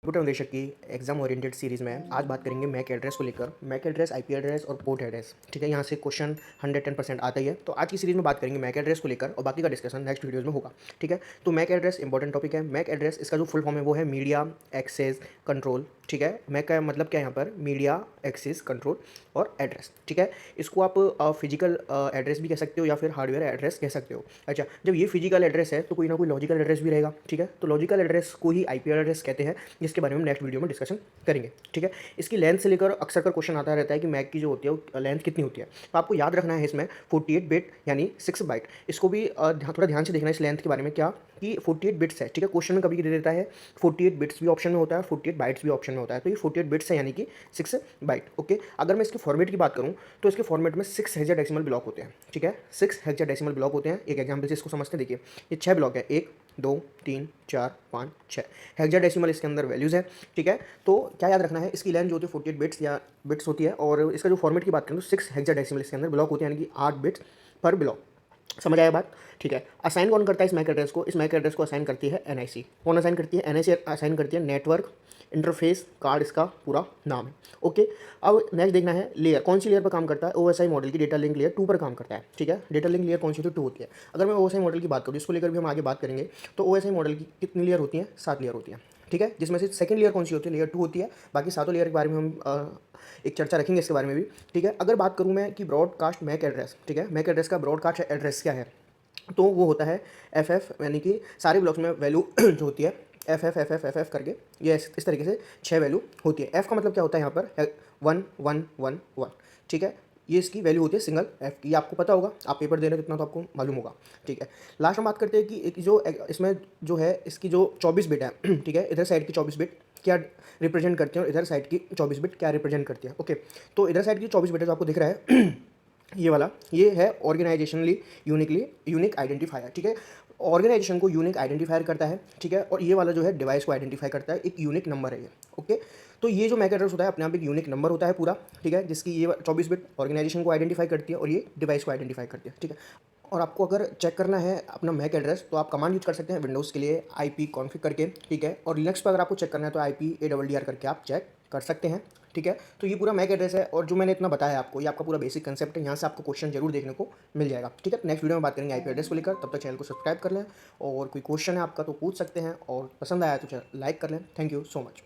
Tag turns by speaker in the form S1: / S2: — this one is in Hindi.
S1: कंप्यूटर निदेशक की एग्जाम ओरिएंटेड सीरीज़ में आज बात करेंगे मैक एड्रेस को लेकर। मैक एड्रेस, आईपी एड्रेस और पोर्ट एड्रेस, ठीक है, यहाँ से क्वेश्चन 110% आता ही है। तो आज की सीरीज़ में बात करेंगे मैक एड्रेस को लेकर और बाकी का डिस्कशन नेक्स्ट वीडियोज़ में होगा, ठीक है। तो मैक एड्रेस इंपॉर्टेंट टॉपिक है। मैक एड्रेस इसका जो फुल फॉर्म है वो है मीडिया एक्सेस कंट्रोल, ठीक है। मैक का मतलब क्या है यहाँ पर, मीडिया एक्सेस कंट्रोल और एड्रेस, ठीक है। इसको आप फिजिकल एड्रेस भी कह सकते हो या फिर हार्डवेयर एड्रेस कह सकते हो। अच्छा, जब ये फिजिकल एड्रेस है तो कोई ना कोई लॉजिकल एड्रेस भी रहेगा, ठीक है। तो लॉजिकल एड्रेस को ही आईपी एड्रेस कहते हैं, जिसके बारे में हम नेक्स्ट वीडियो में डिस्कशन करेंगे, ठीक है। इसकी लेंथ से लेकर अक्सर कर क्वेश्चन आता रहता है कि मैक की जो होती है वो लेंथ कितनी होती है। तो आपको याद रखना है इसमें 48 बिट यानी 6 बाइट। इसको भी थोड़ा ध्यान से देखना है इस लेंथ के बारे में, क्या कि 48 बिट्स है, ठीक है। क्वेश्चन में कभी दे देता है 48 बिट्स भी ऑप्शन में होता है, 48 बाइट्स भी ऑप्शन में होता है। तो ये 48 बिट्स है यानी कि 6 बाइट, ओके। अगर मैं इसके फॉर्मेट की बात करूं तो इसके फॉर्मेट में 6 हेक्साडेसिमल ब्लॉक होते हैं, ठीक है। 6 हेक्साडेसिमल ब्लॉक होते हैं। एक एग्जाम्पल से इसको समझते हैं। देखिए, ये 6 ब्लॉक है, 1 2 3 4 5 6 हेक्साडेसिमल इसके अंदर वैल्यूज़ है, ठीक है। तो क्या याद रखना है, इसकी लेंथ जो होती है 48 बिट्स या बिट्स होती है। और इसका जो फॉर्मेट की बात करें तो 6 हेक्साडेसिमल इसके अंदर ब्लॉक होते हैं, यानी कि 8 बिट्स पर ब्लॉक। समझ आया बात, ठीक है। असाइन कौन करता है इस मैक एड्रेस को? इस मैक एड्रेस को असाइन करती है एनआईसी। कौन असाइन करती है? एनआईसी असाइन करती है। नेटवर्क इंटरफेस कार्ड इसका पूरा नाम है, ओके। अब नेक्स्ट देखना है लेयर, कौन सी लेयर पर काम करता है? ओएसआई मॉडल की डेटा लिंक लेयर 2 पर काम करता है, ठीक है। डेटा लिंक लेयर कौन सी होती है? 2 होती है। अगर मैं ओएसआई मॉडल की बात करूँ, इसको लेकर भी हम आगे बात करेंगे। तो ओएसआई मॉडल की कितनी लेयर होती हैं? 7 लेयर होती हैं, ठीक है। जिसमें से सेकंड लेयर कौन सी होती है? लेयर 2 होती है। बाकी सातों लेयर के बारे में हम एक चर्चा रखेंगे इसके बारे में भी, ठीक है। अगर बात करूँ मैं कि ब्रॉडकास्ट मैक एड्रेस, ठीक है, मैक एड्रेस का ब्रॉडकास्ट एड्रेस क्या है, तो वो होता है एफ यानी कि सारे ब्लॉक्स में वैल्यू जो होती है एफ करके, ये इस तरीके से 6 वैल्यू होती है। एफ का मतलब क्या होता है यहाँ पर? 1 1 1 1, ठीक है। ये इसकी वैल्यू होती है सिंगल एफ की। ये आपको पता होगा, आप पेपर दे रहे हो तो इतना तो आपको मालूम होगा, ठीक है। लास्ट में बात करते हैं कि एक जो इसमें जो है इसकी जो 24 बिट है, ठीक है, इधर साइड की 24 बिट क्या रिप्रेजेंट करती है और इधर साइड की 24 बिट क्या रिप्रेजेंट करती है, ओके। तो इधर साइड की 24 बिट जो आपको दिख रहा है ये वाला, ये है ऑर्गेनाइजेशनली यूनिक आइडेंटिफायर, ठीक है। ऑर्गेनाइजेशन को यूनिक आइडेंटिफायर करता है, ठीक है। और ये वाला जो है डिवाइस को आइडेंटिफाई करता है, एक यूनिक नंबर है ये, ओके। तो ये जो मैक एड्रेस होता है अपने आप एक यूनिक नंबर होता है पूरा, ठीक है, जिसकी ये 24 बिट ऑर्गेनाइजेशन को आइडेंटिफाई करती है और ये डिवाइस को आइडेंटिफाई करती है, ठीक है। और आपको अगर चेक करना है अपना मैक एड्रेस तो आप कमांड यूज कर सकते हैं विंडोज़ के लिए IP कॉन्फ़िग करके, ठीक है। और लिनक्स पर अगर आपको चेक करना है तो IPADDR करके आप चेक कर सकते हैं, ठीक है। तो ये पूरा मैक एड्रेस है और जो मैंने इतना बताया आपको, ये आपका पूरा बेसिक कंसेप्ट है। यहाँ से आपको क्वेश्चन जरूर देखने को मिल जाएगा, ठीक है। नेक्स्ट वीडियो में बात करेंगे आईपी एड्रेस को लेकर। तब तक चैनल को सब्सक्राइब कर लें और कोई क्वेश्चन है आपका तो पूछ सकते हैं, और पसंद आया तो लाइक कर लें। Thank you so much.